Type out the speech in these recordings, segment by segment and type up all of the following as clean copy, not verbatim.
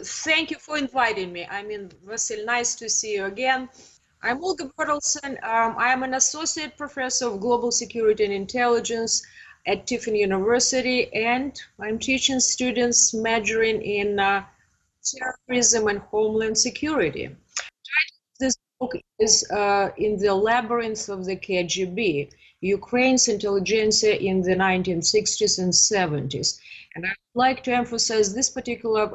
Thank you for inviting me. I mean, Vasil, nice to see you again. I'm Olga Bertelsen. I am an associate professor of global security and intelligence at Tiffin University, and I'm teaching students majoring in terrorism and homeland security. This book is in the Labyrinth of the KGB, Ukraine's intelligentsia in the 1960s and 70s. And I'd like to emphasize this particular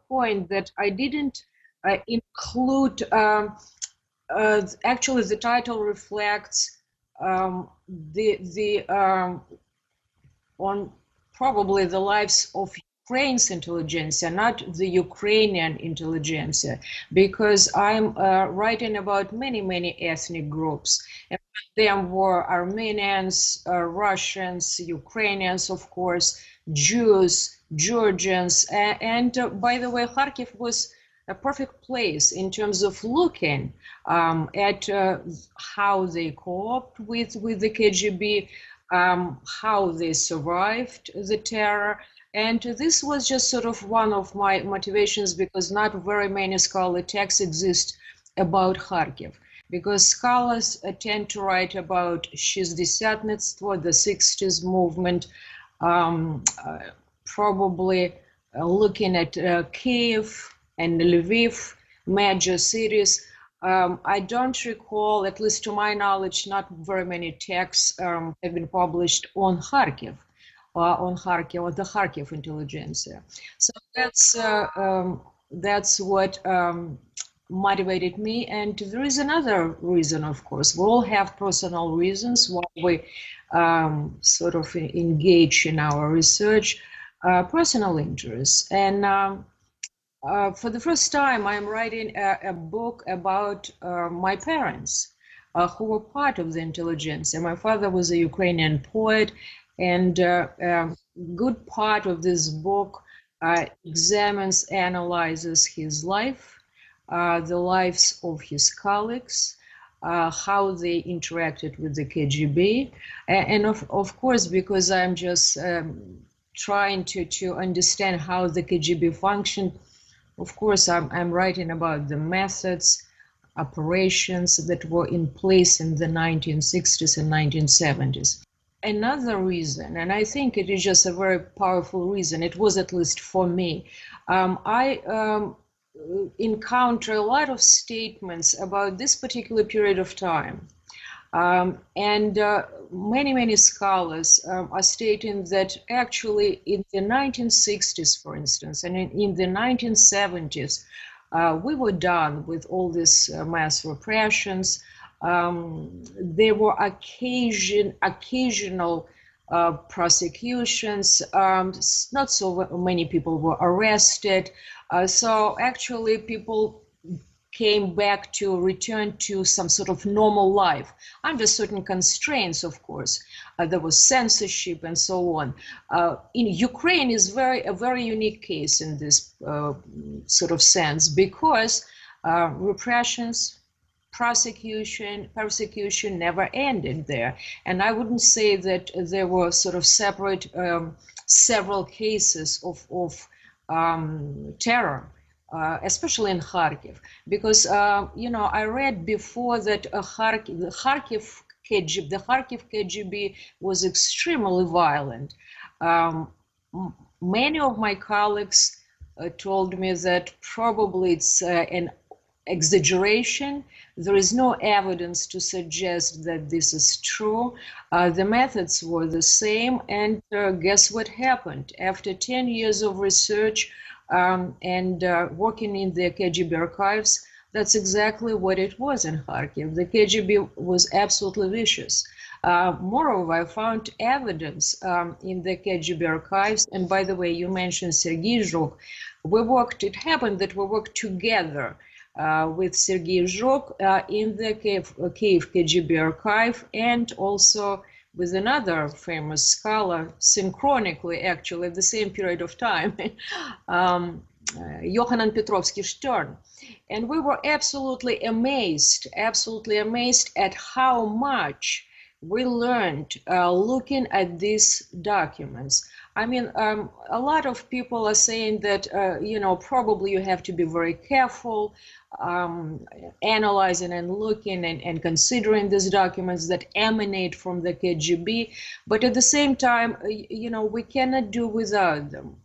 point that I didn't include, actually the title reflects on probably the lives of Ukraine's intelligentsia, not the Ukrainian intelligentsia, because I'm writing about many ethnic groups. And them were Armenians, Russians, Ukrainians, of course, Jews, Georgians, and by the way, Kharkiv was a perfect place in terms of looking at how they coped with the KGB, how they survived the terror. And this was just sort of one of my motivations, because not very many scholarly texts exist about Kharkiv, because scholars tend to write about Shizdesyatnitstvo, the 60s movement, probably looking at Kiev and Lviv, major cities. I don't recall, at least to my knowledge, not very many texts have been published on Kharkiv, or the Kharkiv intelligentsia. So that's what motivated me. And there is another reason, of course. We all have personal reasons why we sort of engage in our research, personal interests. And for the first time, I'm writing a book about my parents, who were part of the intelligentsia. My father was a Ukrainian poet, and a good part of this book examines, analyzes his life, the lives of his colleagues, how they interacted with the KGB, and of course, because I'm just trying to understand how the KGB functioned, of course, I'm writing about the methods, operations that were in place in the 1960s and 1970s. Another reason, and I think it is just a very powerful reason, it was at least for me, I encounter a lot of statements about this particular period of time. And many scholars are stating that actually in the 1960s, for instance, and in the 1970s, we were done with all these mass repressions. There were occasional prosecutions. Not so many people were arrested. So actually people came back to return to some sort of normal life under certain constraints, of course. There was censorship and so on. In Ukraine is a very unique case in this sort of sense, because repressions, persecution never ended there. And I wouldn't say that there were sort of separate, several cases of terror. Especially in Kharkiv, because I read before that the Kharkiv KGB was extremely violent. Many of my colleagues told me that probably it's an exaggeration. There is no evidence to suggest that this is true. The methods were the same, and guess what happened? After 10 years of research, and working in the KGB archives, that's exactly what it was in Kharkiv. The KGB was absolutely vicious. Moreover, I found evidence in the KGB archives, and by the way, you mentioned Sergei Zhuk. It happened that we worked together with Sergei Zhuk in the Kiev KGB archive, and also with another famous scholar, synchronically, actually, at the same period of time, Yohannes Petrovsky-Shtern. And we were absolutely amazed at how much we learned looking at these documents. I mean, a lot of people are saying that, you know, probably you have to be very careful analyzing and looking and considering these documents that emanate from the KGB. But at the same time, you know, we cannot do without them.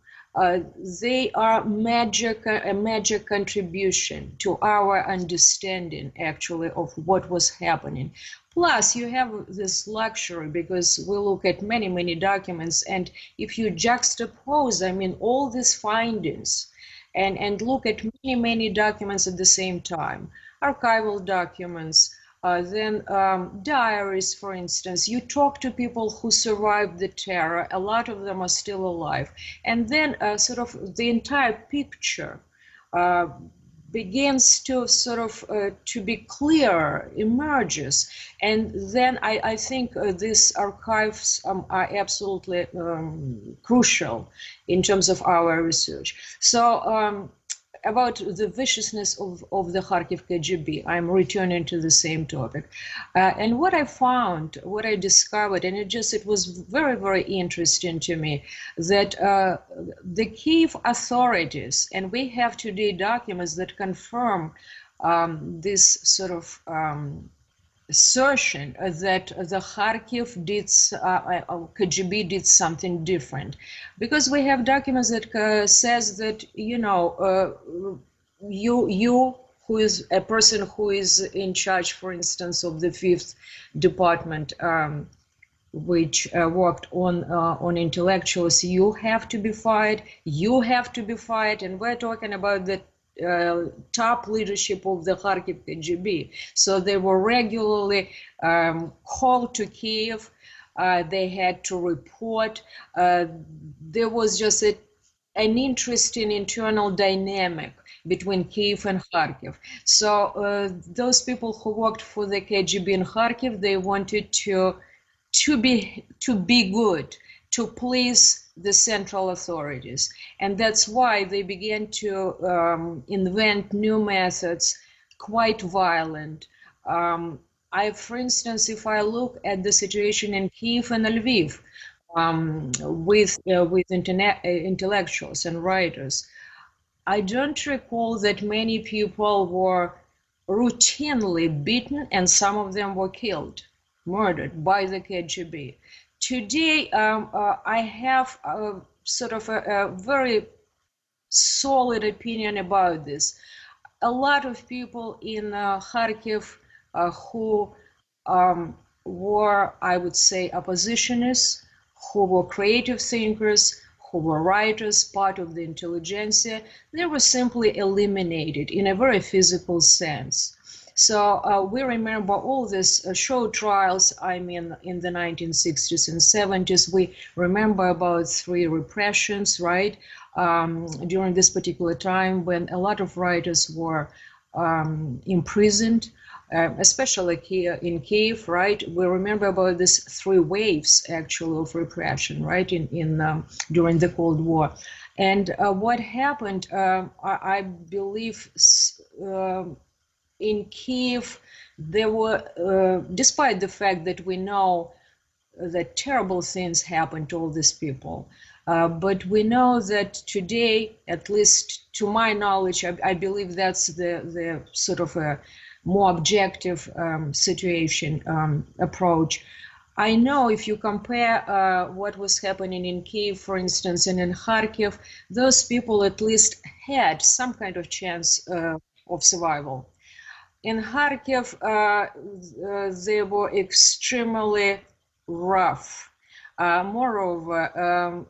They are a major contribution to our understanding, actually, of what was happening. Plus, you have this luxury because we look at many, many documents, and if you juxtapose, I mean, all these findings and look at many, many documents at the same time, archival documents, then diaries, for instance, you talk to people who survived the terror, a lot of them are still alive, and then sort of the entire picture begins to sort of to be clear, emerges, and then I think these archives are absolutely crucial in terms of our research. So about the viciousness of the Kharkiv KGB, I'm returning to the same topic. And what I found, what I discovered, and it was very, very interesting to me, that the Kiev authorities, and we have today documents that confirm this sort of assertion that the Kharkiv KGB did something different, because we have documents that says that, you know, you who is a person who is in charge, for instance, of the 5th department, which worked on intellectuals, you have to be fired, and we're talking about the top leadership of the Kharkiv KGB. So they were regularly called to Kiev. They had to report. There was just an interesting internal dynamic between Kiev and Kharkiv. So those people who worked for the KGB in Kharkiv, they wanted to be good, to please the central authorities, and that's why they began to invent new methods, quite violent. For instance, if I look at the situation in Kiev and Lviv, with intellectuals and writers, I don't recall that many people were routinely beaten, and some of them were killed, murdered by the KGB. Today, I have sort of a very solid opinion about this. A lot of people in Kharkiv who were, I would say, oppositionists, who were creative thinkers, who were writers, part of the intelligentsia, they were simply eliminated in a very physical sense. So we remember all these show trials, I mean, in the 1960s and 70s. We remember about 3 repressions, right, during this particular time when a lot of writers were imprisoned, especially here in Kiev, right? We remember about these 3 waves, actually, of repression, right, during the Cold War. And what happened, I believe, in Kiev, there were, despite the fact that we know that terrible things happened to all these people, but we know that today, at least to my knowledge, I believe that's the sort of a more objective situation approach. I know if you compare what was happening in Kiev, for instance, and in Kharkiv, those people at least had some kind of chance of survival. In Kharkiv, they were extremely rough. Moreover,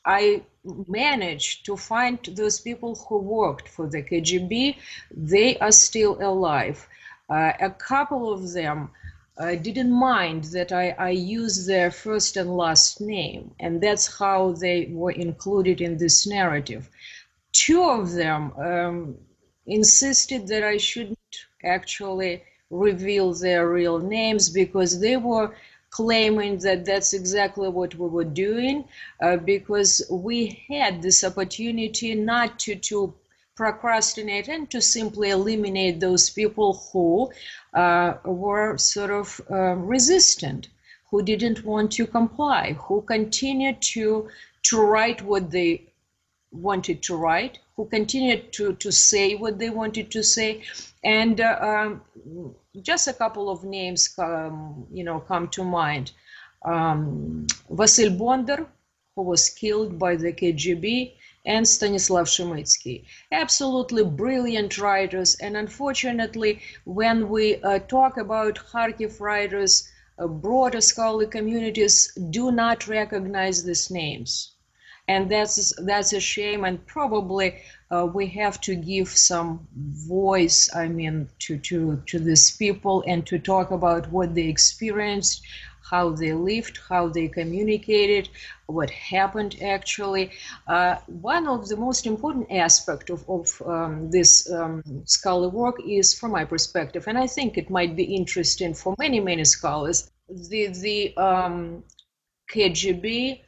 I managed to find those people who worked for the KGB. They are still alive. A couple of them didn't mind that I used their first and last name, and that's how they were included in this narrative. 2 of them insisted that I shouldn't actually reveal their real names because they were claiming that that's exactly what we were doing, because we had this opportunity not to procrastinate and to simply eliminate those people who were sort of resistant, who didn't want to comply, who continued to write what they wanted to write, who continued to say what they wanted to say. And just a couple of names come to mind. Vasil Bondar, who was killed by the KGB, and Stanislav Shemitsky. Absolutely brilliant writers, and unfortunately, when we talk about Kharkiv writers, broader scholarly communities do not recognize these names. And that's a shame, and probably we have to give some voice, I mean, to these people, and to talk about what they experienced, how they lived, how they communicated, what happened actually. One of the most important aspects of this scholarly work is, from my perspective, and I think it might be interesting for many scholars, the KGB,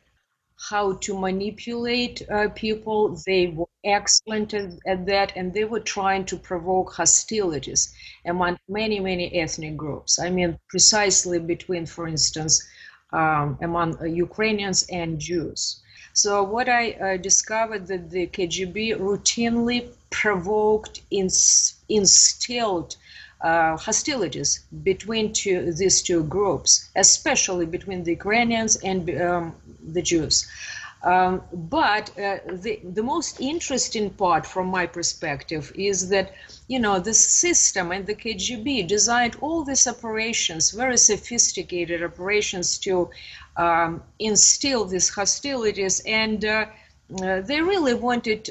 how to manipulate people. They were excellent at that, and they were trying to provoke hostilities among many ethnic groups. I mean, precisely between, for instance, among Ukrainians and Jews. So what I discovered that the KGB routinely provoked, instilled hostilities between these two groups, especially between the Ukrainians and the Jews. But the most interesting part from my perspective is that, you know, the system and the KGB designed all these operations, very sophisticated operations, to instill these hostilities, and they really wanted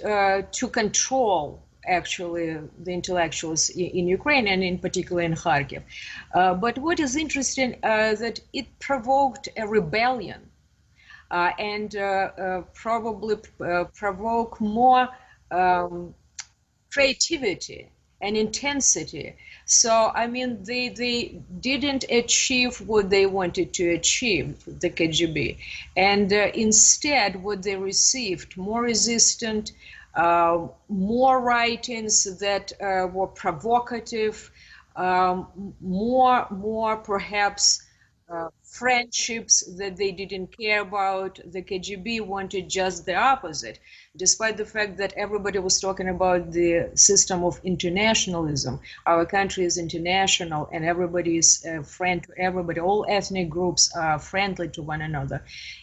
to control actually the intellectuals in Ukraine, and in particular in Kharkiv. But what is interesting that it provoked a rebellion and probably provoke more creativity and intensity. So, I mean, they didn't achieve what they wanted to achieve, the KGB. And instead, what they received, more resistant, more writings that were provocative, more perhaps friendships that they didn't care about. The KGB wanted just the opposite, despite the fact that everybody was talking about the system of internationalism. Our country is international, and everybody is a friend to everybody. All ethnic groups are friendly to one another.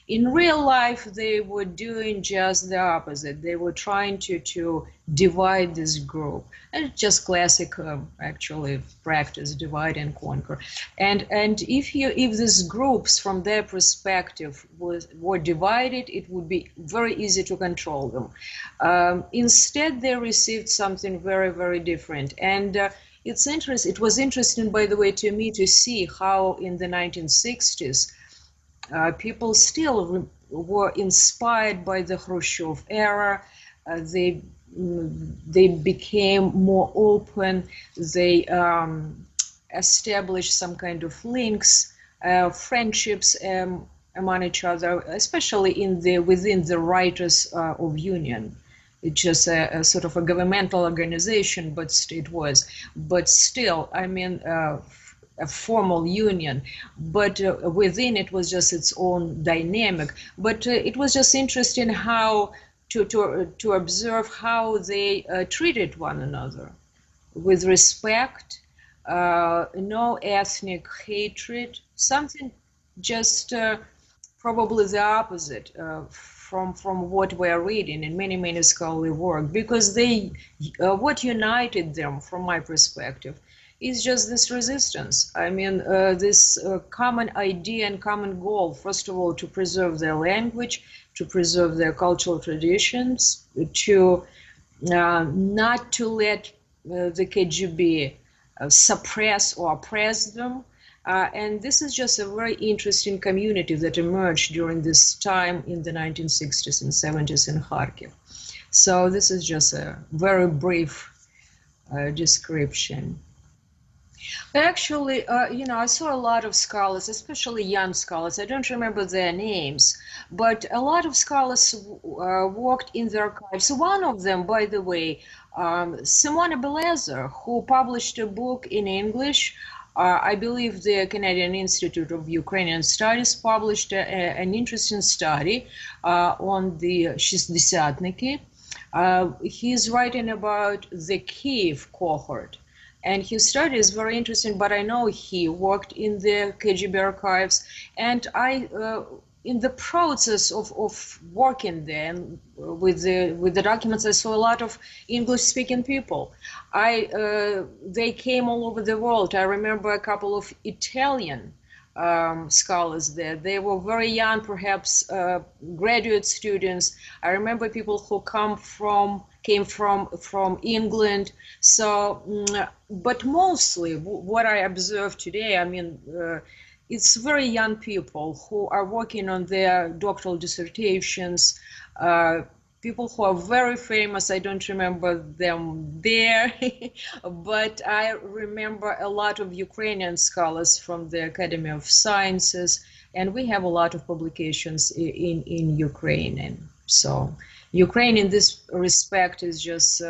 In real life, they were doing just the opposite. They were trying to divide this group. And just classic, actually, practice, divide and conquer. And if these groups, from their perspective, were divided, it would be very easy to control them. Instead, they received something very different. And it's interesting. It was interesting, by the way, to me to see how in the 1960s, people still were inspired by the Khrushchev era. They became more open. They established some kind of links, friendships among each other, especially within the Writers of Union. It's just a sort of a governmental organization, but it was. But still, I mean, a formal union, but within it was just its own dynamic. But it was just interesting how to observe how they treated one another with respect, no ethnic hatred, something just probably the opposite from what we're reading in many scholarly work, because what united them, from my perspective, is just this resistance. I mean, this common idea and common goal, first of all, to preserve their language, to preserve their cultural traditions, to not to let the KGB suppress or oppress them. And this is just a very interesting community that emerged during this time in the 1960s and 70s in Kharkiv. So this is just a very brief description. Actually, you know, I saw a lot of scholars, especially young scholars. I don't remember their names, but a lot of scholars worked in the archives. One of them, by the way, Simona Belezer, who published a book in English I believe the Canadian Institute of Ukrainian Studies published an interesting study on the Шестидесятники. He's writing about the Kiev cohort. And his study is very interesting, but I know he worked in the KGB archives, and in the process of working there and with the documents, I saw a lot of English-speaking people. They came all over the world. I remember a couple of Italian scholars there. They were very young, perhaps graduate students. I remember people who came from England. So, but mostly what I observed today, I mean, it's very young people who are working on their doctoral dissertations, people who are very famous. I don't remember them there, but I remember a lot of Ukrainian scholars from the Academy of Sciences, and we have a lot of publications in Ukrainian. So Ukraine in this respect is just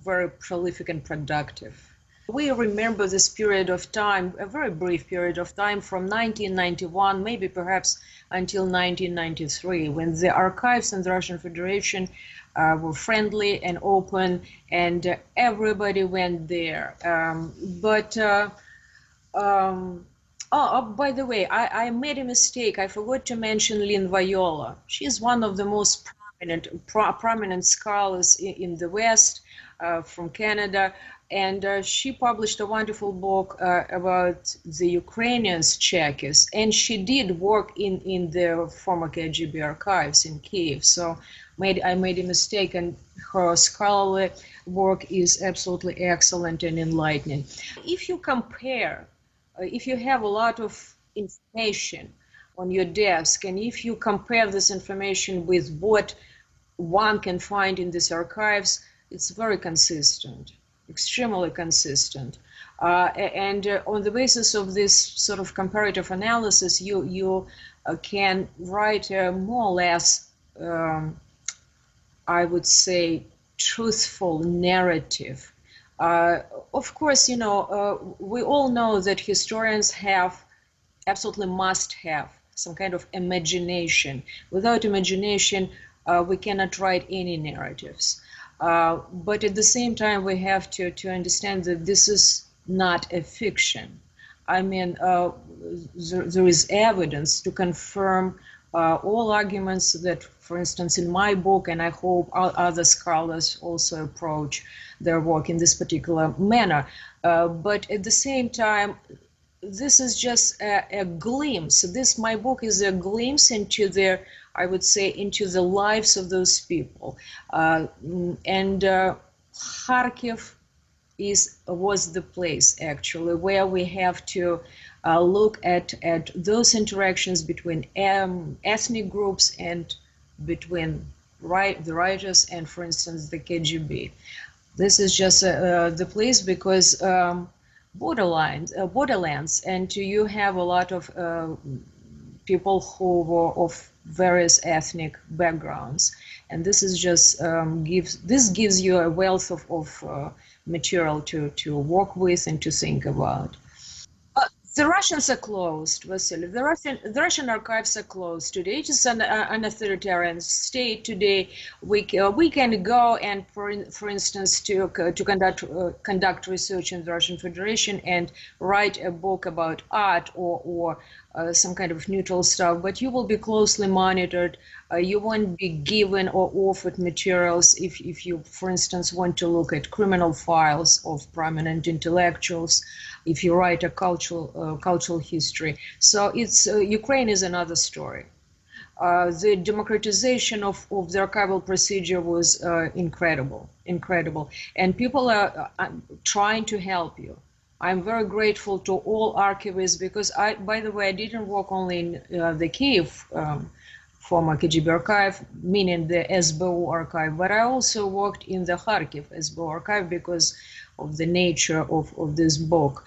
very prolific and productive. We remember this period of time, a very brief period of time from 1991, maybe perhaps until 1993, when the archives in the Russian Federation were friendly and open, and everybody went there. Oh, by the way, I made a mistake. I forgot to mention Lynn Viola. She's one of the most prominent scholars in the West, from Canada. And she published a wonderful book about the Ukrainians, Czechs, and she did work in the former KGB archives in Kiev. So I made a mistake, and her scholarly work is absolutely excellent and enlightening. If you compare, if you have a lot of information on your desk, and if you compare this information with what one can find in these archives, it's very consistent. Extremely consistent, and on the basis of this sort of comparative analysis, you can write a more or less, I would say, truthful narrative. Of course, you know, we all know that historians absolutely must have some kind of imagination. Without imagination, we cannot write any narratives. But at the same time, we have to understand that this is not a fiction. I mean, there is evidence to confirm all arguments that, for instance, in my book, and I hope other scholars also approach their work in this particular manner. But at the same time, this is just a glimpse. My book is a glimpse into their, I would say, into the lives of those people. And Kharkiv was the place, actually, where we have to look at those interactions between ethnic groups and between the writers and, for instance, the KGB. This is just the place because borderlands, and you have a lot of people who were of various ethnic backgrounds, and this is just gives you a wealth of material to work with and to think about. The Russians are closed, Vasily. The Russian archives are closed today. It is an authoritarian state today. We can go and, for instance, to conduct research in the Russian Federation and write a book about art or some kind of neutral stuff, but you will be closely monitored. You won't be given or offered materials if you, for instance, want to look at criminal files of prominent intellectuals, if you write a cultural history. So Ukraine is another story. The democratization of the archival procedure was incredible, and people are trying to help you. I'm very grateful to all archivists because by the way, I didn't work only in the Kiev former KGB archive, meaning the SBU archive, but I also worked in the Kharkiv SBU archive because of the nature of this book.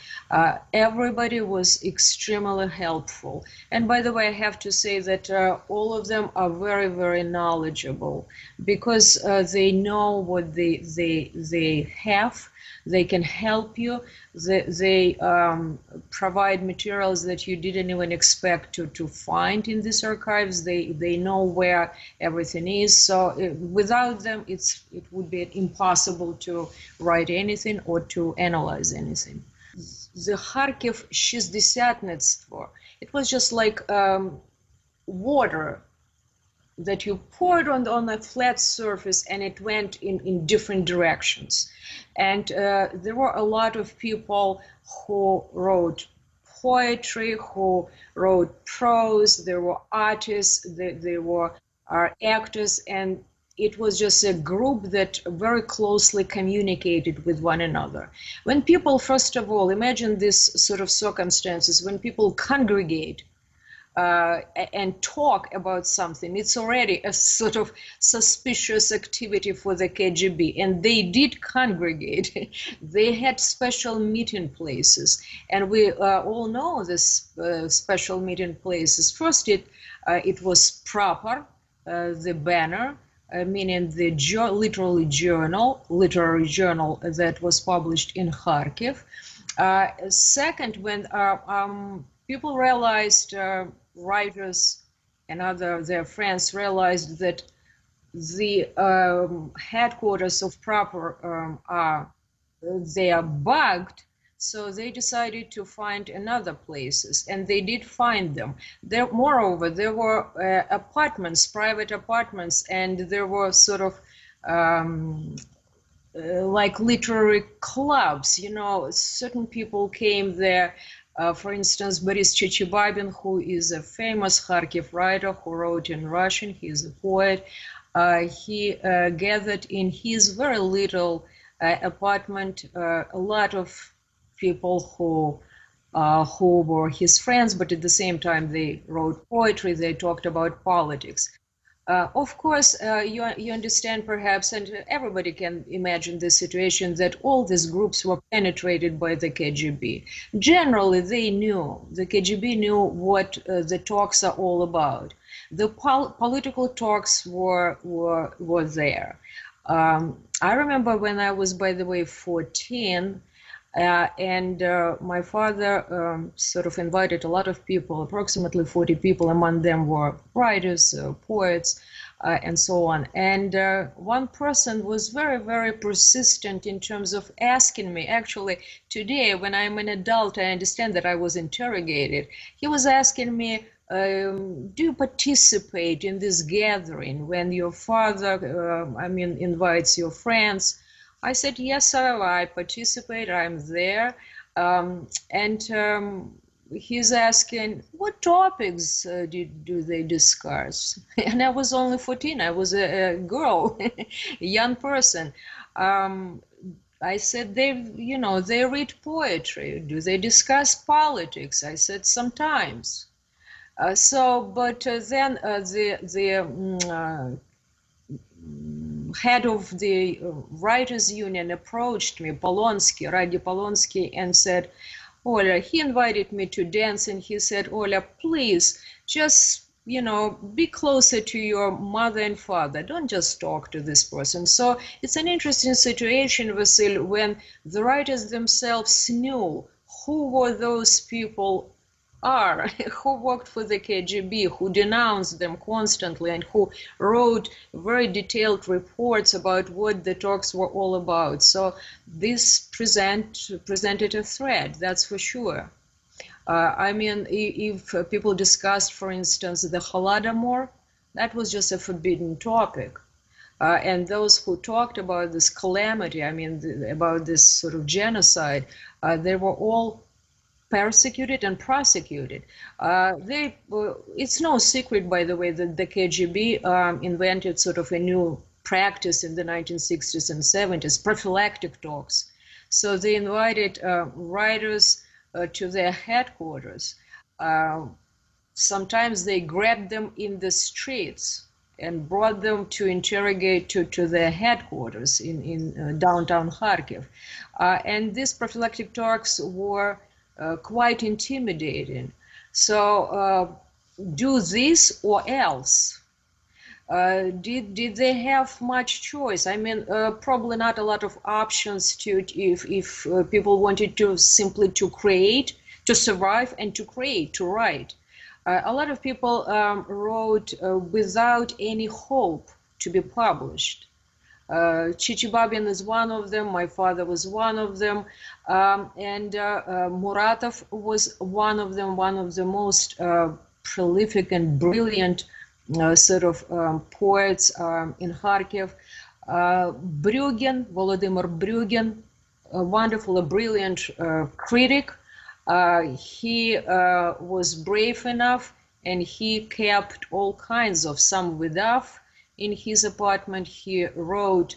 Everybody was extremely helpful. And by the way, I have to say that all of them are very, very knowledgeable, because they know what they have. They can help you. They provide materials that you didn't even expect to find in these archives. They know where everything is. So without them, it would be impossible to write anything or to analyze anything. The Kharkiv шестидесятництво, it was just like water that you poured on a flat surface, and it went in different directions. And there were a lot of people who wrote poetry, who wrote prose. There were artists, there were actors, and it was just a group that very closely communicated with one another. When people, first of all, imagine this sort of circumstances, when people congregate and talk about something, it's already a sort of suspicious activity for the KGB. And they did congregate. They had special meeting places. And we all know this special meeting places. First, it was proper, the banner, meaning the literary journal that was published in Kharkiv. Second, when people realized, writers and their friends realized that the headquarters of proper they are bugged, so they decided to find another places, and they did find them. Moreover, there were apartments, private apartments, and there were sort of like literary clubs. You know, certain people came there. For instance, Boris Chechibabin, who is a famous Kharkiv writer who wrote in Russian, he's a poet. He gathered in his very little apartment a lot of people who were his friends, but at the same time they wrote poetry, they talked about politics. Of course, you understand perhaps, and everybody can imagine the situation, that all these groups were penetrated by the KGB. Generally, the KGB knew what the talks are all about. The political talks were there. I remember when I was, by the way, 14, and my father sort of invited a lot of people, approximately 40 people. Among them were writers, poets, and so on. And one person was very, very persistent in terms of asking me. Actually, today, when I'm an adult, I understand that I was interrogated. He was asking me, do you participate in this gathering when your father, invites your friends? I said, yes, sir, I participate, I'm there. He's asking, what topics do they discuss? And I was only 14, I was a girl, a young person. I said, they read poetry. Do they discuss politics? I said, sometimes. Then the head of the writers union approached me, Polonsky, Radій Polonsky, and said, Ola, he invited me to dance, and he said, Ola, please, just, be closer to your mother and father. Don't just talk to this person. So it's an interesting situation, Vasil, when the writers themselves knew who were those people who worked for the KGB, who denounced them constantly, and who wrote very detailed reports about what the talks were all about. So this presented a threat, that's for sure. If people discussed, for instance, the Holodomor, that was just a forbidden topic. And those who talked about this calamity, about this sort of genocide, they were all persecuted and prosecuted. It's no secret, by the way, that the KGB invented sort of a new practice in the 1960s and 70s, prophylactic talks. So they invited writers to their headquarters. Sometimes they grabbed them in the streets and brought them to interrogate to their headquarters in downtown Kharkiv. And these prophylactic talks were quite intimidating. So do this or else. Did they have much choice? I mean, probably not a lot of options to if people wanted to simply to create, to survive, and to create, to write. A lot of people wrote without any hope to be published. Chichibabin is one of them, my father was one of them, and Muratov was one of them, one of the most prolific and brilliant sort of poets in Kharkiv. Brüggen, Volodymyr Brüggen, a wonderful, a brilliant critic. He was brave enough, and he kept all kinds of some stuff in his apartment. He wrote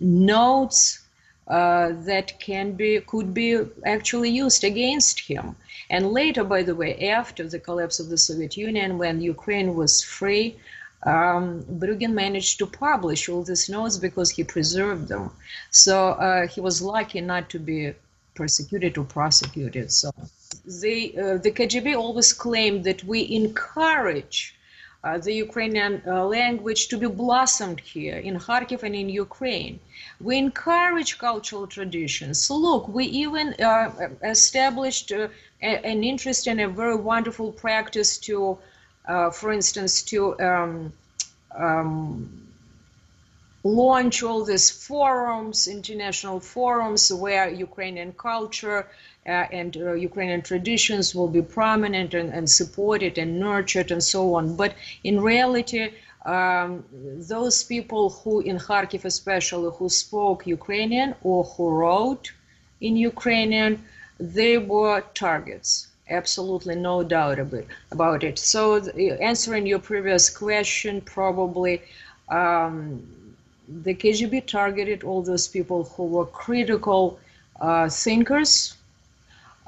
notes that could be actually used against him. And later, by the way, after the collapse of the Soviet Union, when Ukraine was free, Brüggen managed to publish all these notes because he preserved them. So he was lucky not to be persecuted or prosecuted. So the KGB always claimed that we encourage the Ukrainian language to be blossomed here in Kharkiv and in Ukraine. We encourage cultural traditions. So look, we even established an interest in a very wonderful practice to, for instance, to launch all these forums, international forums, where Ukrainian culture and Ukrainian traditions will be prominent and supported and nurtured and so on. But in reality, those people who in Kharkiv especially who spoke Ukrainian or who wrote in Ukrainian, they were targets. Absolutely no doubt about it. So answering your previous question, probably the KGB targeted all those people who were critical thinkers,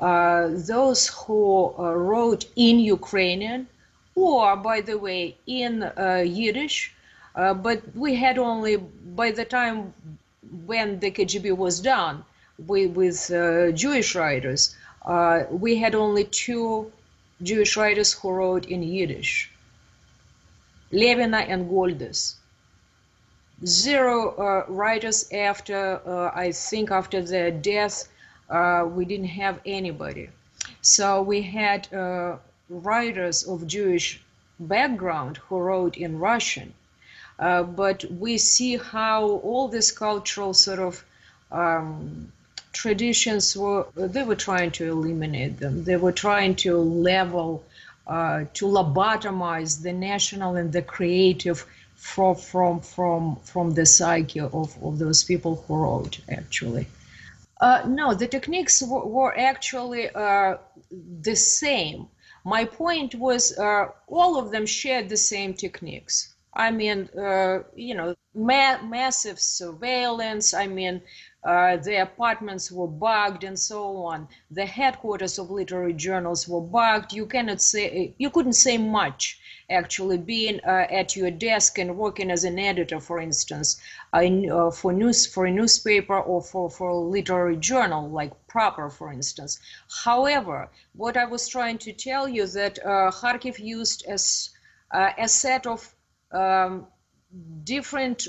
those who wrote in Ukrainian, or, by the way, in Yiddish, but we had only, by the time when the KGB was done with Jewish writers, we had only 2 Jewish writers who wrote in Yiddish, Levina and Goldes. 0 writers after, I think after their death, we didn't have anybody. So we had writers of Jewish background who wrote in Russian, but we see how all these cultural sort of traditions they were trying to eliminate them. They were trying to level, to lobotomize the national and the creative from the psyche of those people who wrote, actually. No, the techniques were actually the same. My point was all of them shared the same techniques. I mean, you know, massive surveillance. I mean, the apartments were bugged and so on. The headquarters of literary journals were bugged. You couldn't say much, actually, being at your desk and working as an editor, for instance, for a newspaper or for a literary journal like Proper, for instance. However, what I was trying to tell you that Kharkiv used as a set of different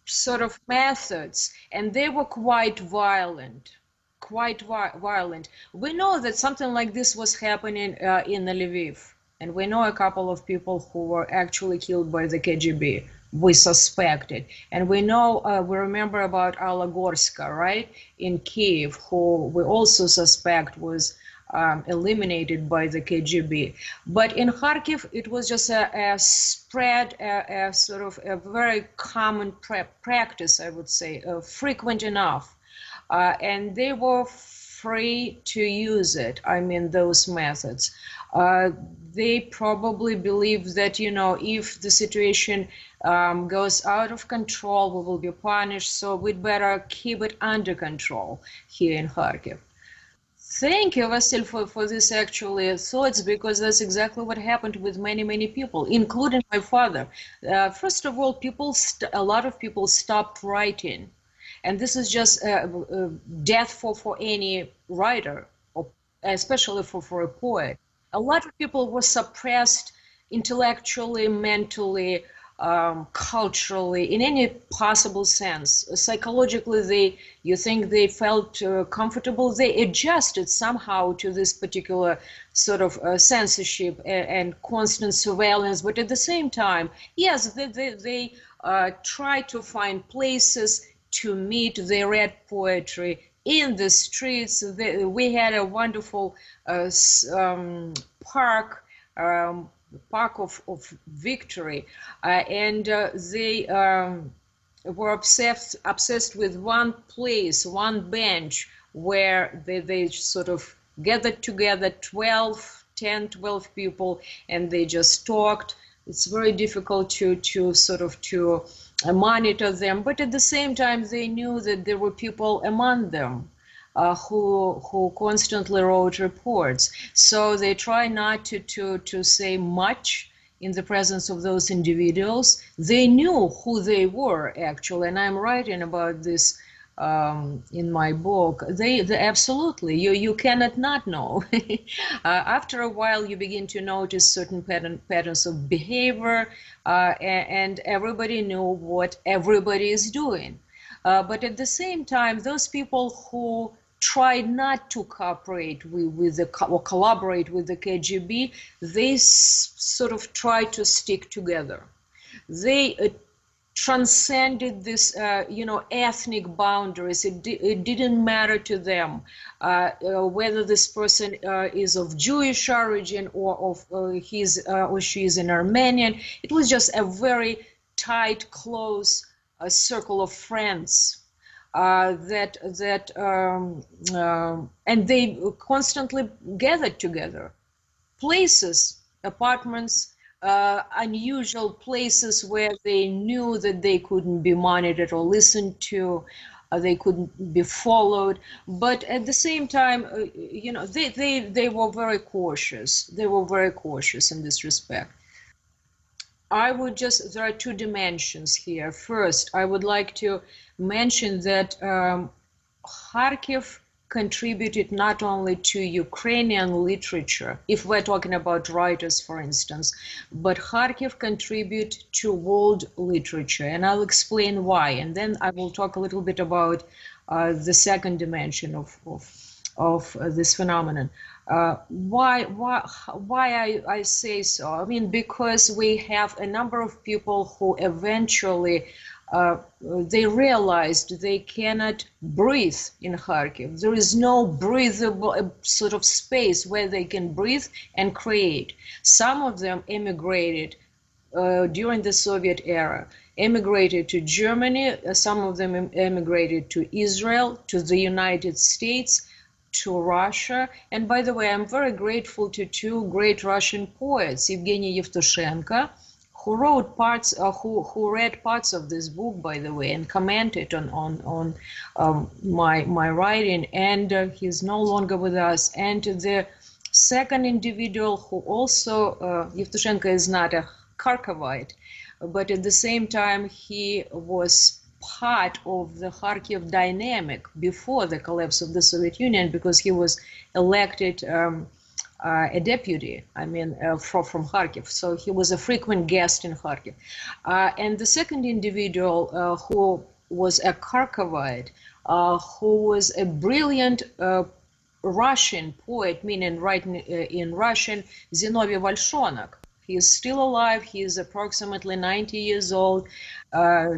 sort of methods, and they were quite violent. We know that something like this was happening in Lviv, and we know a couple of people who were actually killed by the KGB. We suspected, and we know, we remember about Alagorska, right, in Kiev, who we also suspect was eliminated by the KGB. But in Kharkiv, it was just a spread, a sort of a very common practice, I would say, frequent enough. And they were free to use it, I mean, those methods. They probably believe that, you know, if the situation goes out of control, we will be punished, so we'd better keep it under control here in Kharkiv. Thank you, Vasil, for this actually thoughts, because that's exactly what happened with many people, including my father. First of all, a lot of people stopped writing, and this is just death for any writer, or especially for a poet. A lot of people were suppressed intellectually, mentally, culturally, in any possible sense. Psychologically, you think they felt comfortable, they adjusted somehow to this particular sort of censorship and constant surveillance, but at the same time, yes, they try to find places to meet. They read poetry in the streets. We had a wonderful park, Park of Victory, and they were obsessed with one place, one bench, where they sort of gathered together 12 people, and they just talked. It's very difficult to sort of monitor them, but at the same time they knew that there were people among them who constantly wrote reports. So they try not to say much in the presence of those individuals. They knew who they were, actually, and I'm writing about this in my book. They absolutely, you cannot not know. After a while, you begin to notice certain patterns of behavior, and everybody knew what everybody is doing. But at the same time, those people who tried not to cooperate or collaborate with the KGB, they sort of tried to stick together. They transcended this, ethnic boundaries. It didn't matter to them whether this person is of Jewish origin or of she is an Armenian. It was just a very tight, close circle of friends. And they constantly gathered together. Places, apartments, unusual places where they knew that they couldn't be monitored or listened to, they couldn't be followed. But at the same time, they were very cautious. They were very cautious in this respect. There are two dimensions here. First, I would like to mention that Kharkiv contributed not only to Ukrainian literature, if we're talking about writers, for instance, but Kharkiv contributed to world literature, and I'll explain why. And then I will talk a little bit about the second dimension of this phenomenon. Why I say so? I mean, because we have a number of people who eventually they realized they cannot breathe in Kharkiv. There is no breathable sort of space where they can breathe and create. Some of them emigrated during the Soviet era, emigrated to Germany. Some of them emigrated to Israel, to the United States, to Russia. And by the way, I'm very grateful to two great Russian poets, Evgeny Yevtushenko, who wrote parts, who read parts of this book, by the way, and commented on my writing, and he's no longer with us. And the second individual who also, Yevtushenko is not a Kharkivite, but at the same time he was part of the Kharkiv dynamic before the collapse of the Soviet Union, because he was elected a deputy, from Kharkiv. So he was a frequent guest in Kharkiv. And the second individual who was a Kharkivite, who was a brilliant Russian poet, meaning writing in Russian, Zinovy Volshonok. He is still alive. He is approximately 90 years old,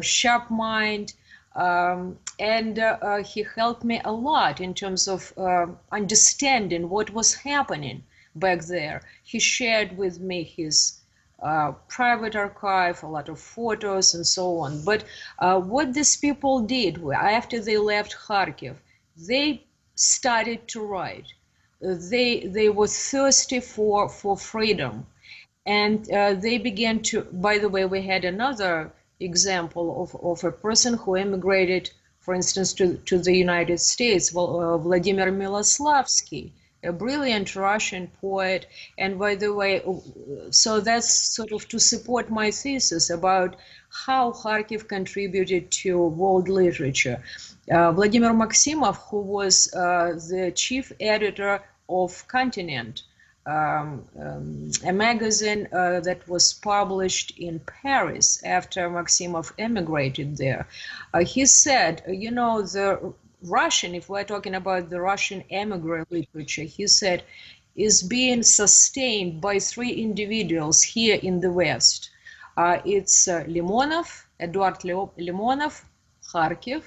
sharp mind, and he helped me a lot in terms of understanding what was happening back there. He shared with me his private archive, a lot of photos and so on. But what these people did after they left Kharkiv, they started to write. They were thirsty for freedom. And they began to, by the way, we had another example of a person who emigrated for instance, to the United States. Well, Vladimir Miloslavsky, a brilliant Russian poet. And by the way, so that's sort of to support my thesis about how Kharkiv contributed to world literature. Vladimir Maximov, who was the chief editor of Continent, a magazine that was published in Paris after Maximov emigrated there. He said, you know, the Russian, if we're talking about the Russian emigre literature, he said, is being sustained by three individuals here in the West. It's Limonov, Eduard Limonov, Kharkiv.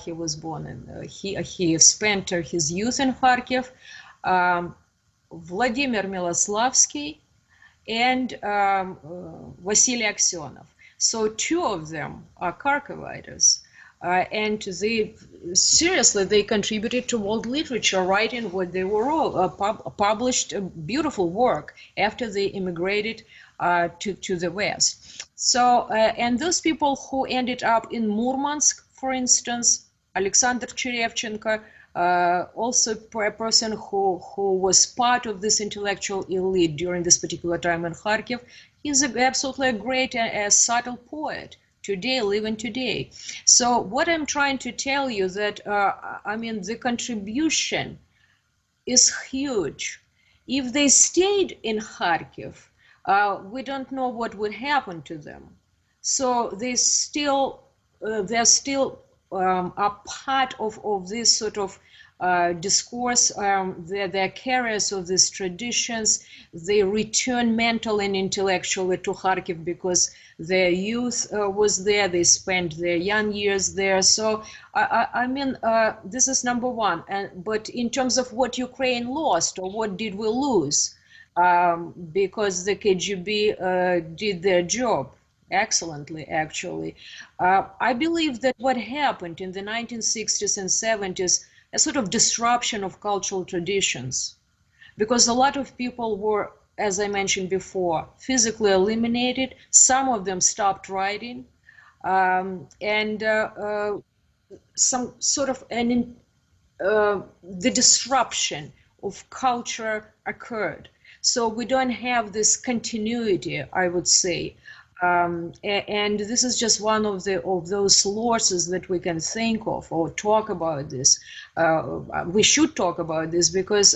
He was born in, he spent his youth in Kharkiv. Vladimir Miloslavsky and Vasily Aksionov. So two of them are Kharkiviters, and they seriously, they contributed to world literature, writing what they were all published a beautiful work after they immigrated to the West. So, and those people who ended up in Murmansk, for instance, Alexander Cherevchenko, also a person who was part of this intellectual elite during this particular time in Kharkiv. He's absolutely a great, subtle poet today, living today. So what I'm trying to tell you that, I mean, the contribution is huge. If they stayed in Kharkiv, we don't know what would happen to them. So they're still are part of this sort of discourse. They're carriers of these traditions. They return mentally and intellectually to Kharkiv because their youth was there. They spent their young years there. So I mean, this is number one. But in terms of what Ukraine lost or what did we lose, because the KGB did their job excellently, actually. I believe that what happened in the 1960s and 70s, a sort of disruption of cultural traditions, because a lot of people were, as I mentioned before, physically eliminated. Some of them stopped writing, and some sort of the disruption of culture occurred. So we don't have this continuity, I would say. And this is just one of those losses that we can think of or talk about this. We should talk about this because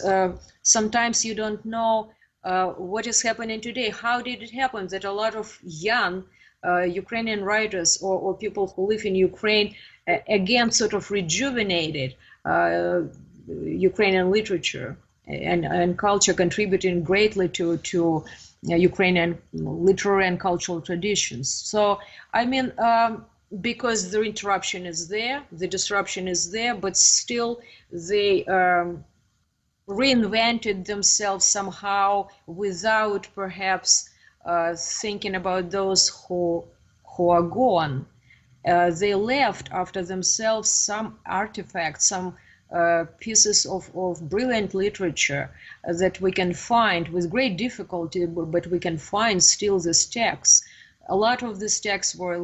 sometimes you don't know what is happening today. How did it happen that a lot of young Ukrainian writers or people who live in Ukraine again sort of rejuvenated Ukrainian literature and culture, contributing greatly to Ukrainian literary and cultural traditions. So, I mean, because the interruption is there, the disruption is there, but still they reinvented themselves somehow without perhaps thinking about those who are gone. They left after themselves some artifacts, some pieces of brilliant literature that we can find with great difficulty, but we can find still these texts. A lot of these texts were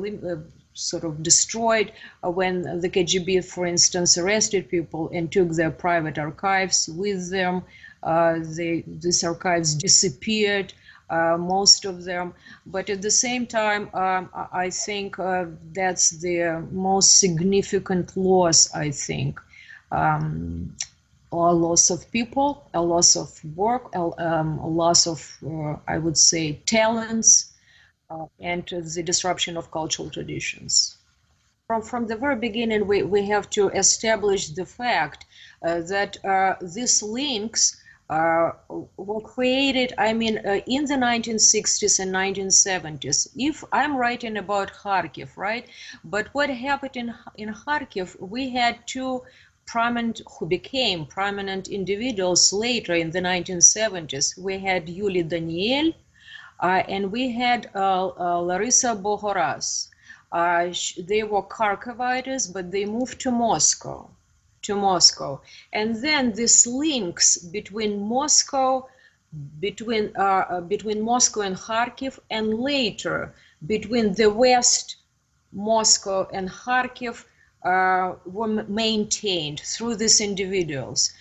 sort of destroyed when the KGB, for instance, arrested people and took their private archives with them. These archives disappeared, most of them. But at the same time, I think that's the most significant loss, I think. A loss of people, a loss of work, a loss of, I would say, talents, and the disruption of cultural traditions. From the very beginning, we have to establish the fact that these links were created, I mean, in the 1960s and 1970s. If I'm writing about Kharkiv, right? But what happened in Kharkiv, we had two prominent, who became prominent individuals later in the 1970s. We had Yulia Daniel, and we had Larissa Bohoraz. They were Kharkiviters, but they moved to Moscow. And then these links between Moscow, between Moscow and Kharkiv, and later between the West, Moscow and Kharkiv, were maintained through these individuals,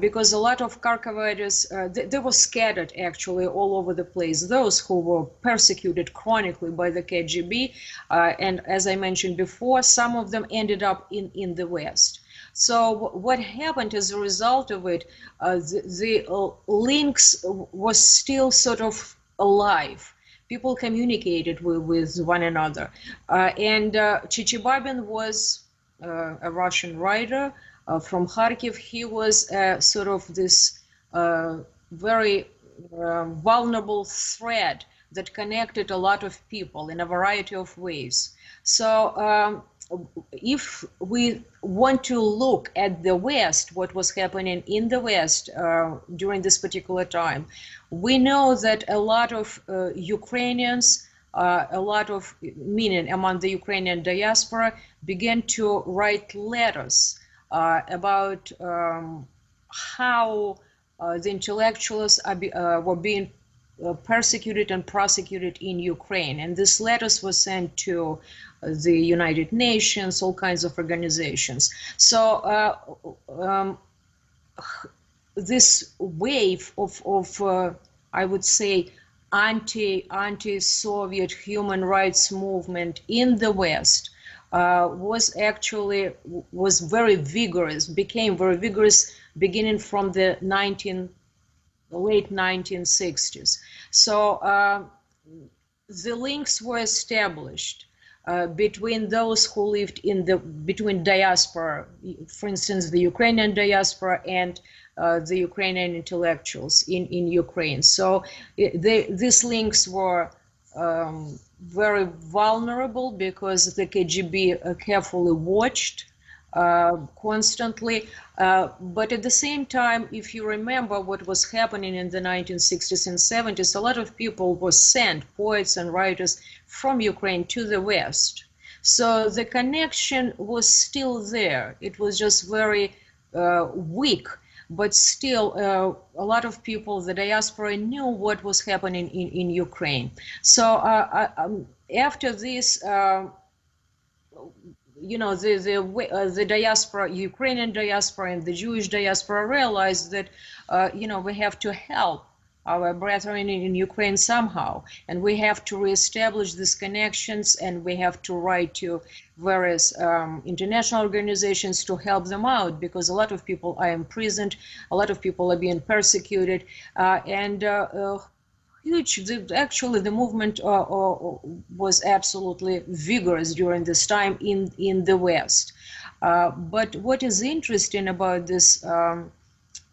because a lot of Kharkovites, they were scattered actually all over the place. Those who were persecuted chronically by the KGB, and as I mentioned before, some of them ended up in the West. So what happened as a result of it, the links was still sort of alive. People communicated with one another. And Chichibabin was a Russian writer from Kharkiv. He was sort of this very vulnerable thread that connected a lot of people in a variety of ways. So if we want to look at the West, what was happening in the West during this particular time, we know that a lot of Ukrainians, meaning among the Ukrainian diaspora, began to write letters about how the intellectuals were being persecuted and prosecuted in Ukraine. And these letters were sent to the United Nations, all kinds of organizations. So this wave of I would say, anti-Soviet human rights movement in the West was very vigorous, became very vigorous beginning from the late 1960s. So the links were established between those who lived between diaspora, for instance, the Ukrainian diaspora and the Ukrainian intellectuals in Ukraine. So these links were very vulnerable because the KGB carefully watched constantly. But at the same time, if you remember what was happening in the 1960s and 70s, a lot of people were sent, poets and writers from Ukraine to the West. So the connection was still there. It was just very weak, but still a lot of people, the diaspora, knew what was happening in Ukraine. So after this, you know, the diaspora, Ukrainian diaspora and the Jewish diaspora realized that, you know, we have to help our brethren in Ukraine somehow, and we have to reestablish these connections, and we have to write to various international organizations to help them out, because a lot of people are imprisoned, a lot of people are being persecuted, and actually the movement was absolutely vigorous during this time in the West. But what is interesting about this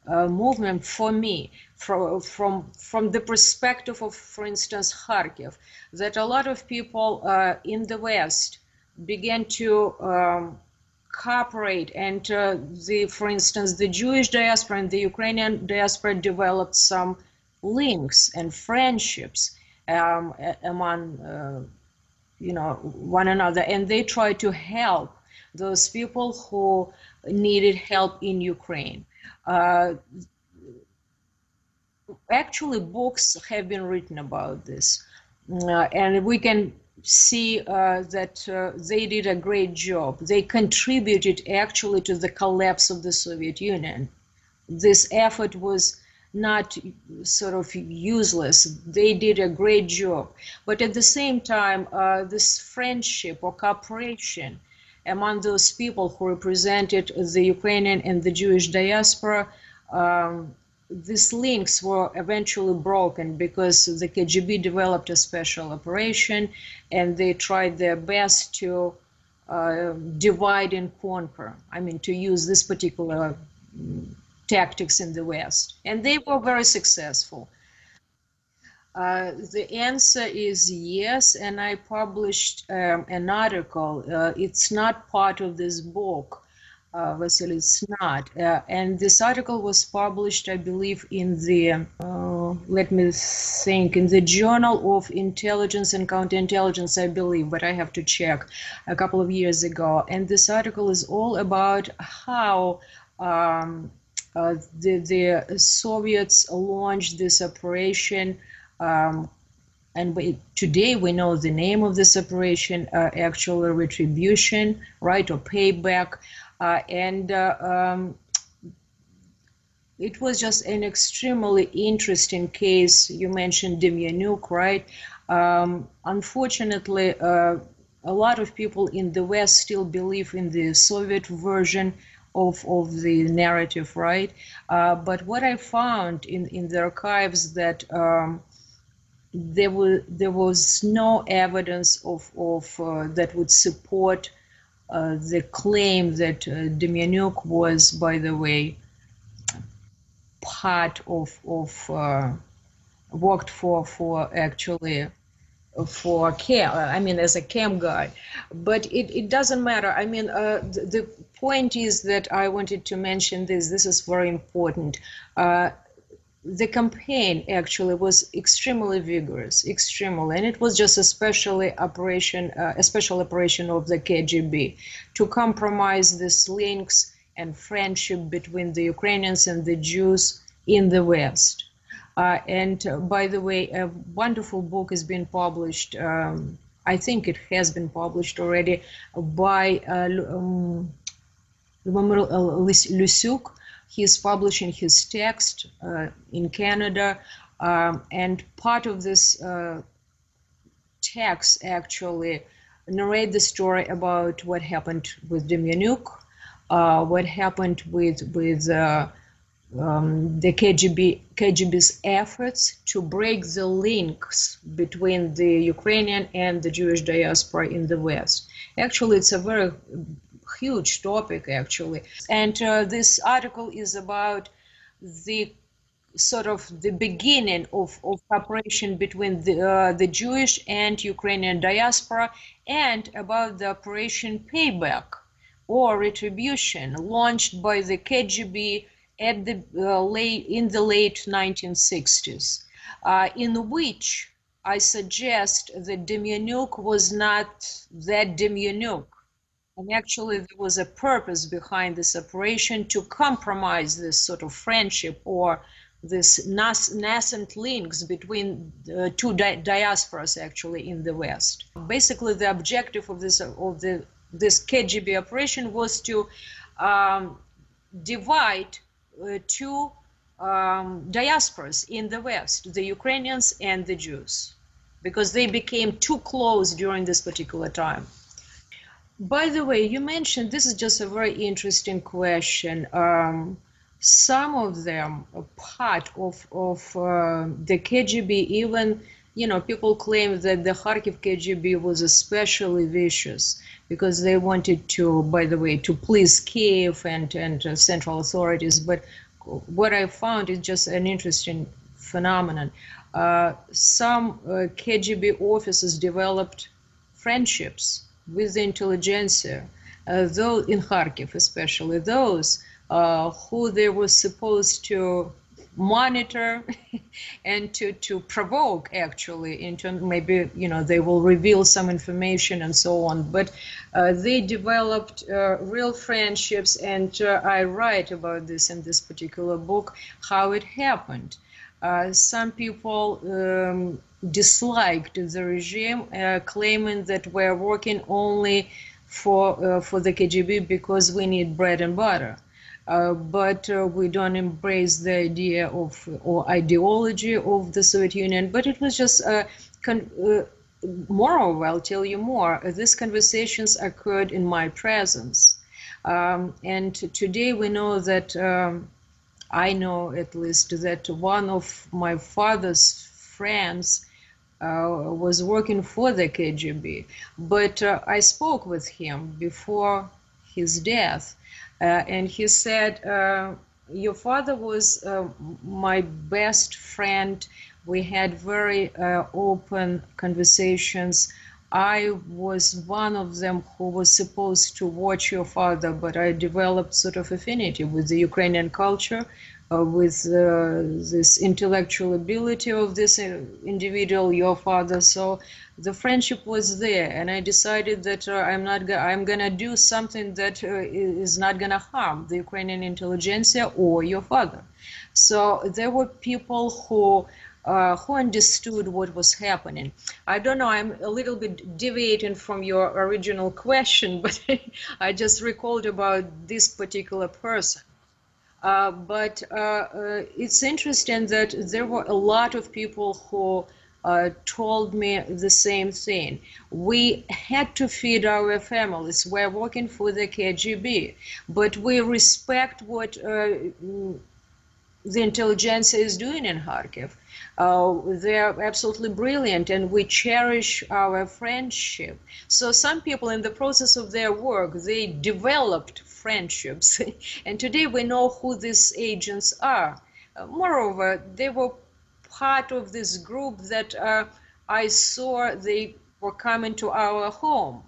movement for me, from the perspective of, for instance, Kharkiv, that a lot of people in the West began to cooperate, and for instance, the Jewish diaspora and the Ukrainian diaspora developed some links and friendships among you know, one another, and they tried to help those people who needed help in Ukraine. Actually, books have been written about this, and we can see that they did a great job. They contributed actually to the collapse of the Soviet Union. This effort was not sort of useless. They did a great job. But at the same time, this friendship or cooperation among those people who represented the Ukrainian and the Jewish diaspora, these links were eventually broken because the KGB developed a special operation, and they tried their best to divide and conquer. I mean, to use this particular tactics in the West, and they were very successful. The answer is yes, and I published an article. It's not part of this book, Vasily, it's not. And this article was published, I believe, in the, let me think, in the Journal of Intelligence and Counterintelligence, I believe, but I have to check, a couple of years ago. And this article is all about how the Soviets launched this operation today we know the name of this operation, actual retribution, right, or payback, it was just an extremely interesting case. You mentioned Demyanuk, right? Unfortunately, a lot of people in the West still believe in the Soviet version of the narrative, right? But what I found in the archives that there was no evidence of that would support the claim that Demyanuk was, by the way, part of worked for actually for camp, I mean, as a camp guy, but it doesn't matter. I mean, the point is that I wanted to mention this is very important. The campaign actually was extremely vigorous, extremely, and it was just a special operation of the KGB to compromise these links and friendship between the Ukrainians and the Jews in the West. And by the way, a wonderful book has been published. I think it has been published already by Zhuk. He's publishing his text in Canada, and part of this text actually narrate the story about what happened with Demyanuk, what happened with the KGB's efforts to break the links between the Ukrainian and the Jewish diaspora in the West. Actually, it's a very huge topic, actually. And this article is about the sort of the beginning of cooperation between the Jewish and Ukrainian diaspora, and about the Operation Payback or Retribution launched by the KGB at the in the late 1960s, in which I suggest that Demyanuk was not that Demyanuk. And actually, there was a purpose behind this operation to compromise this sort of friendship or this nascent links between two diasporas actually in the West. Basically, the objective of this KGB operation was to divide two diasporas in the West, the Ukrainians and the Jews, because they became too close during this particular time. By the way, you mentioned, this is just a very interesting question. Some of them are part of the KGB, even, you know, people claim that the Kharkiv KGB was especially vicious because they wanted to, by the way, to please Kiev and central authorities. But what I found is just an interesting phenomenon. Some KGB officers developed friendships with the intelligentsia, though in Kharkiv especially, those who they were supposed to monitor and to provoke actually into maybe, you know, they will reveal some information and so on, but they developed real friendships, and I write about this in this particular book, how it happened. Some people disliked the regime, claiming that we're working only for the KGB because we need bread and butter. But we don't embrace the idea of or ideology of the Soviet Union. But it was just moreover, I'll tell you more. These conversations occurred in my presence, and today we know that I know at least that one of my father's friends was working for the KGB. But I spoke with him before his death. And he said, your father was my best friend. We had very open conversations. I was one of them who was supposed to watch your father, but I developed sort of affinity with the Ukrainian culture, with this intellectual ability of this individual, your father. So the friendship was there, and I decided that I'm gonna do something that is not gonna harm the Ukrainian intelligentsia or your father. So there were people who who understood what was happening. I don't know, I'm a little bit deviating from your original question, but I just recalled about this particular person. But it's interesting that there were a lot of people who told me the same thing. We had to feed our families. We're working for the KGB, but we respect what the intelligentsia is doing in Kharkiv. They're absolutely brilliant, and we cherish our friendship. So some people in the process of their work, they developed friendships, and today we know who these agents are. Moreover, they were part of this group that I saw they were coming to our home.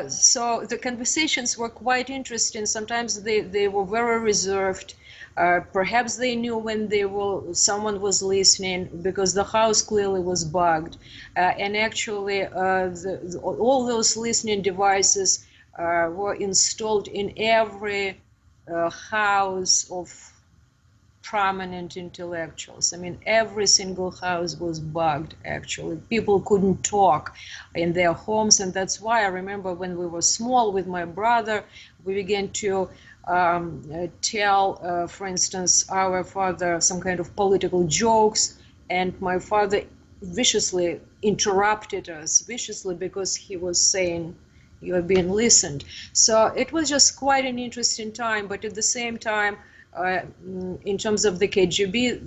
So the conversations were quite interesting. Sometimes they were very reserved. Perhaps they knew when someone was listening, because the house clearly was bugged. And actually, all those listening devices were installed in every house of prominent intellectuals. I mean, every single house was bugged, actually. People couldn't talk in their homes, and that's why I remember when we were small with my brother, we began to tell, for instance, our father some kind of political jokes, and my father viciously interrupted us, because he was saying, "You are being listened." So it was just quite an interesting time, but at the same time, in terms of the KGB,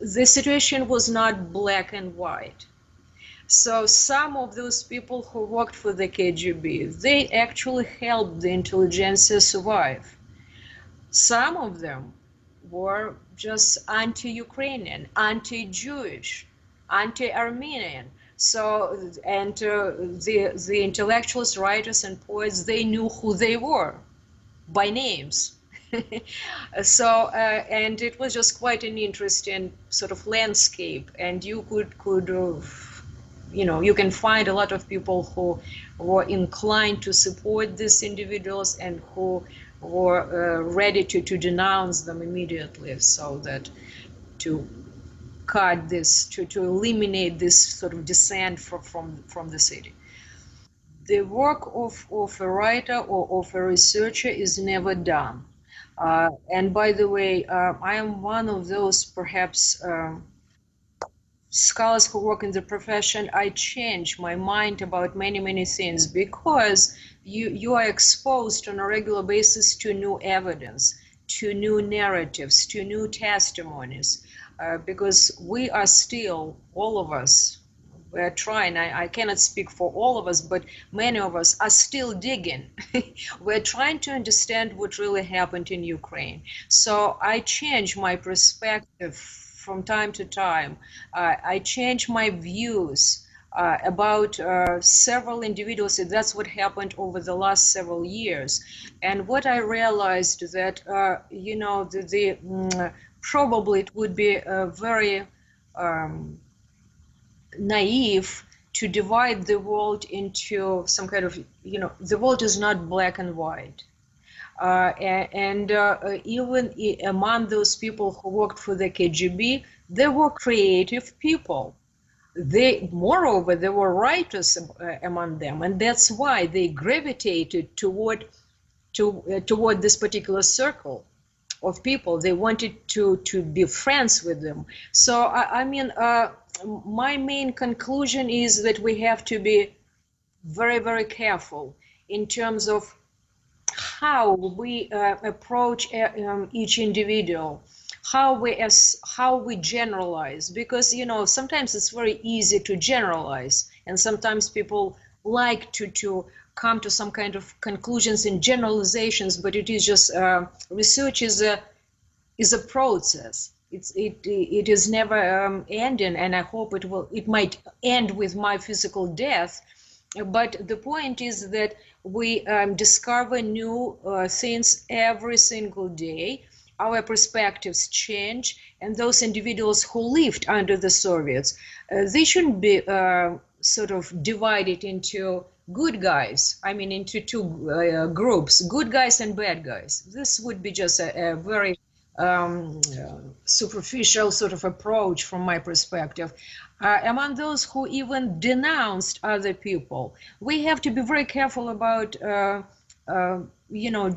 the situation was not black and white. So some of those people who worked for the KGB, they actually helped the intelligentsia survive. Some of them were just anti-Ukrainian, anti-Jewish, anti-Armenian. So, and the intellectuals, writers, and poets, they knew who they were by names. So, and it was just quite an interesting sort of landscape, and you could you know, you can find a lot of people who were inclined to support these individuals and who were ready to denounce them immediately, so that to cut this, to eliminate this sort of dissent from the city. The work of a writer or of a researcher is never done. And by the way, I am one of those perhaps scholars who work in the profession. I change my mind about many things, because you are exposed on a regular basis to new evidence, to new narratives, to new testimonies, because we are still, all of us, we're trying, I cannot speak for all of us, but many of us are still digging. We're trying to understand what really happened in Ukraine. So I change my perspective from time to time. I change my views about several individuals. That's what happened over the last several years. And what I realized that, you know, probably it would be very naive to divide the world into some kind of, you know, the world is not black and white. And even among those people who worked for the KGB, there were creative people. Moreover, there were writers among them, and that's why they gravitated toward this particular circle of people. They wanted to be friends with them. So I mean, my main conclusion is that we have to be very careful in terms of how we approach each individual, how we generalize, because, you know, sometimes it's very easy to generalize, and sometimes people like to come to some kind of conclusions and generalizations, but it is just research is a process. It is never ending, and I hope it might end with my physical death. But the point is that we discover new things every single day. Our perspectives change, and those individuals who lived under the Soviets, they shouldn't be sort of divided into good guys. I mean, into two groups, good guys and bad guys. This would be just a very superficial sort of approach from my perspective. Among those who even denounced other people, we have to be very careful about,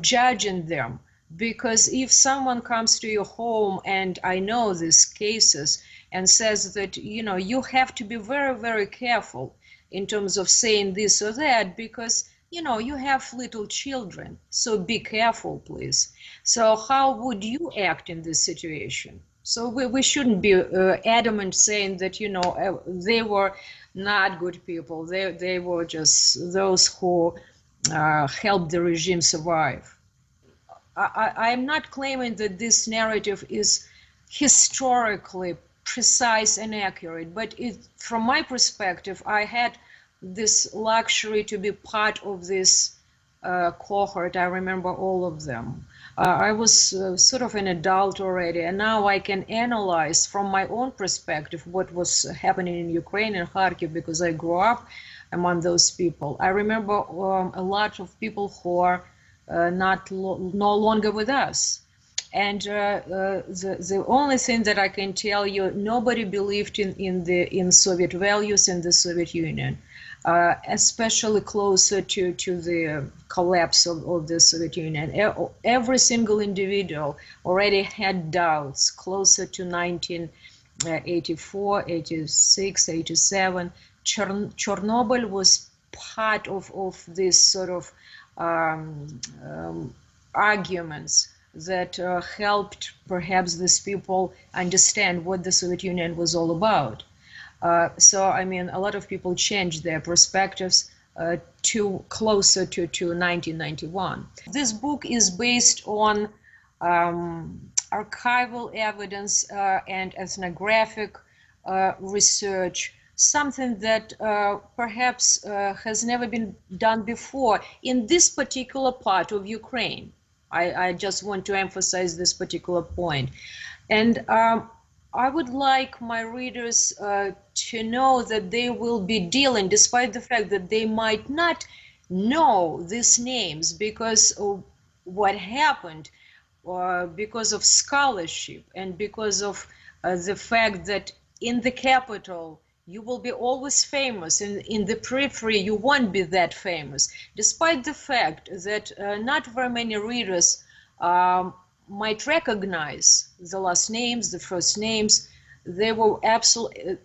judging them, because if someone comes to your home, and I know these cases, and says that, you have to be very, very careful in terms of saying this or that, because, you have little children, so be careful, please. So how would you act in this situation? So we shouldn't be adamant saying that, they were not good people. They were just those who helped the regime survive. I'm not claiming that this narrative is historically precise and accurate, but from my perspective, I had this luxury to be part of this cohort. I remember all of them. I was sort of an adult already, and now I can analyze from my own perspective what was happening in Ukraine and Kharkiv, because I grew up among those people. I remember a lot of people who are no longer with us. And the only thing that I can tell you, nobody believed in Soviet values in the Soviet Union, especially closer to the collapse of the Soviet Union. Every single individual already had doubts closer to 1984, 86, 87. Chernobyl was part of this sort of arguments that helped perhaps these people understand what the Soviet Union was all about. So, I mean, a lot of people changed their perspectives to closer to 1991. This book is based on archival evidence and ethnographic research, something that perhaps has never been done before in this particular part of Ukraine. I just want to emphasize this particular point. And I would like my readers to know that they will be dealing, despite the fact that they might not know these names, because of what happened, because of scholarship, and because of the fact that in the capital, you will be always famous, and in the periphery, you won't be that famous, despite the fact that not very many readers might recognize the last names, the first names. They were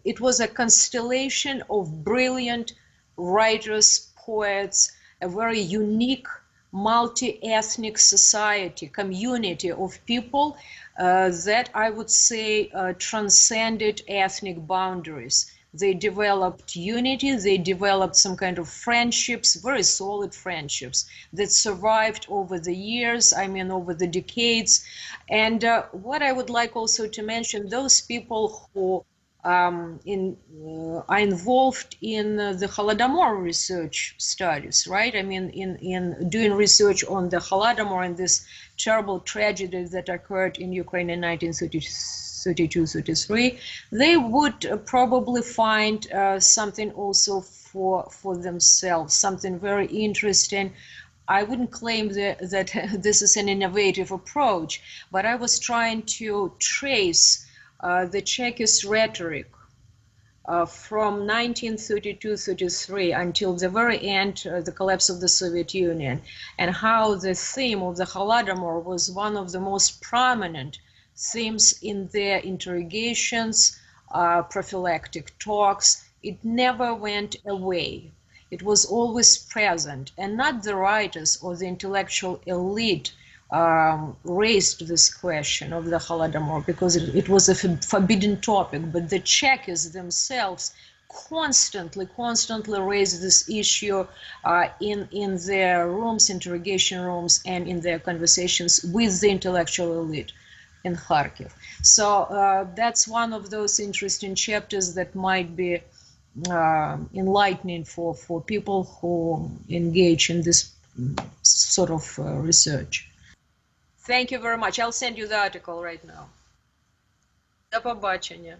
it was a constellation of brilliant writers, poets, a very unique multi-ethnic society, community of people that I would say transcended ethnic boundaries. They developed unity, they developed some kind of friendships, very solid friendships that survived over the years, I mean, over the decades. And what I would like also to mention, those people who are involved in the Holodomor research studies, right? I mean, in doing research on the Holodomor and this terrible tragedy that occurred in Ukraine in 1932-33, they would probably find something also for themselves, something very interesting. I wouldn't claim that this is an innovative approach, but I was trying to trace the Chekist rhetoric from 1932-33 until the very end, the collapse of the Soviet Union, and how the theme of the Holodomor was one of the most prominent themes in their interrogations, prophylactic talks. It never went away. It was always present, and not the writers or the intellectual elite raised this question of the Holodomor because it was a forbidden topic, but the Chekists themselves constantly raised this issue in their rooms, interrogation rooms, and in their conversations with the intellectual elite in Kharkiv. So that's one of those interesting chapters that might be enlightening for people who engage in this sort of research. Thank you very much. I'll send you the article right now. До побачення.